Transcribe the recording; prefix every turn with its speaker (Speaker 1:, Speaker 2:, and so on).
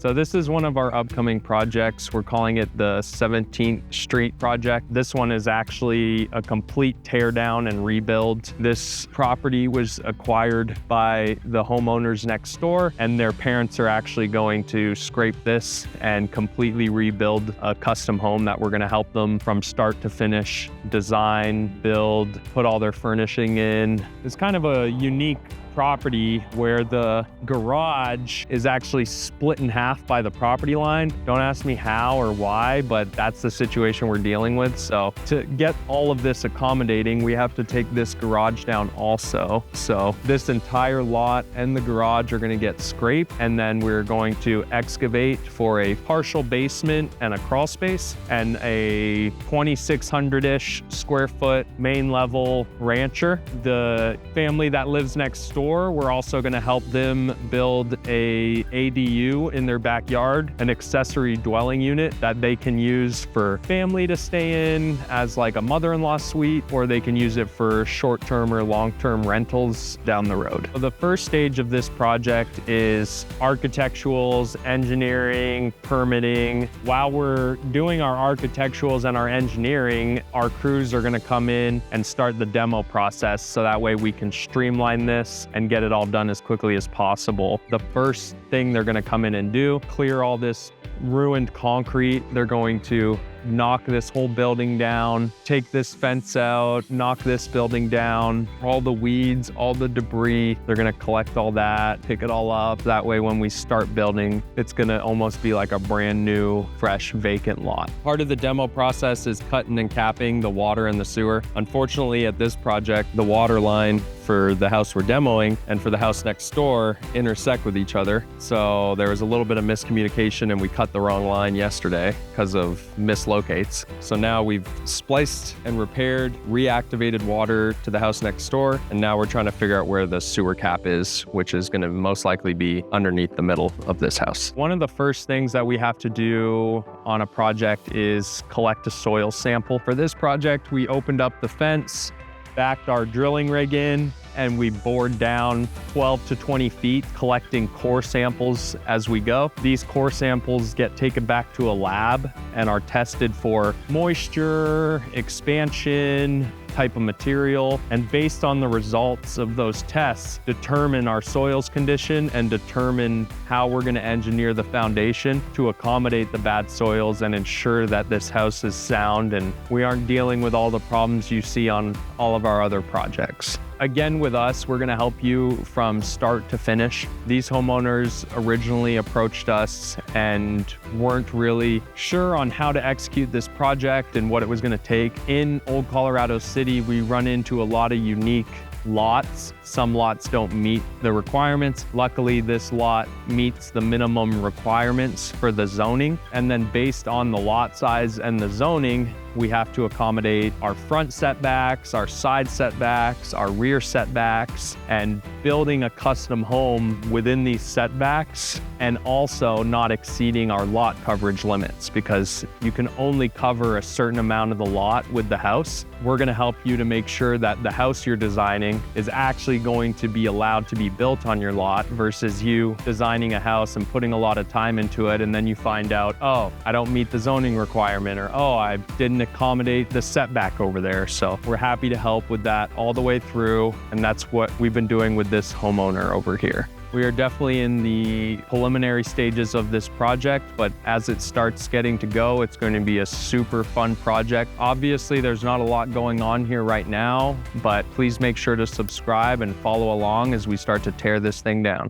Speaker 1: So this is one of our upcoming projects. We're calling it the 17th Street project. This one is actually a complete tear down and rebuild. This property was acquired by the homeowners next door, and their parents are actually going to scrape this and completely rebuild a custom home that we're going to help them from start to finish, design, build, put all their furnishing in. It's kind of a unique property where the garage is actually split in half by the property line. Don't ask me how or why, but that's the situation we're dealing with. So to get all of this accommodating, we have to take this garage down also. So this entire lot and the garage are going to get scraped, and then we're going to excavate for a partial basement and a crawl space and a 2,600-ish square foot main level rancher. The family that lives next door, we're also going to help them build a ADU in their backyard, an accessory dwelling unit that they can use for family to stay in as like a mother-in-law suite, or they can use it for short-term or long-term rentals down the road. So the first stage of this project is architecturals, engineering, permitting. While we're doing our architecturals and our engineering, our crews are going to come in and start the demo process, so that way we can streamline this and get it all done as quickly as possible. The first thing they're going to come in and do, clear all this ruined concrete. They're going to knock this whole building down, take this fence out, knock this building down, all the weeds, all the debris. They're going to collect all that, pick it all up. That way, when we start building, it's going to almost be like a brand new, fresh, vacant lot. Part of the demo process is cutting and capping the water and the sewer. Unfortunately, at this project, the water line for the house we're demoing and for the house next door intersect with each other. So there was a little bit of miscommunication and we cut the wrong line yesterday because of mislocates. So now we've spliced and repaired, reactivated water to the house next door. And now we're trying to figure out where the sewer cap is, which is going to most likely be underneath the middle of this house. One of the first things that we have to do on a project is collect a soil sample. For this project, we opened up the fence, backed our drilling rig in, and we bored down 12 to 20 feet, collecting core samples as we go. These core samples get taken back to a lab and are tested for moisture, expansion, type of material, and based on the results of those tests, determine our soils condition and determine how we're going to engineer the foundation to accommodate the bad soils and ensure that this house is sound and we aren't dealing with all the problems you see on all of our other projects. Again, with us, we're going to help you from start to finish. These homeowners originally approached us and weren't really sure on how to execute this project and what it was going to take. In Old Colorado City, we run into a lot of unique lots. Some lots don't meet the requirements. Luckily, this lot meets the minimum requirements for the zoning. And then based on the lot size and the zoning, we have to accommodate our front setbacks, our side setbacks, our rear setbacks, and building a custom home within these setbacks, and also not exceeding our lot coverage limits, because you can only cover a certain amount of the lot with the house. We're going to help you to make sure that the house you're designing is actually going to be allowed to be built on your lot, versus you designing a house and putting a lot of time into it, and then you find out, oh, I don't meet the zoning requirement, or oh, I didn't accommodate the setback over there. So we're happy to help with that all the way through, and that's what we've been doing with this homeowner over here. We are definitely in the preliminary stages of this project, but as it starts getting to go, it's going to be a super fun project. Obviously, there's not a lot going on here right now, but please make sure to subscribe and follow along as we start to tear this thing down.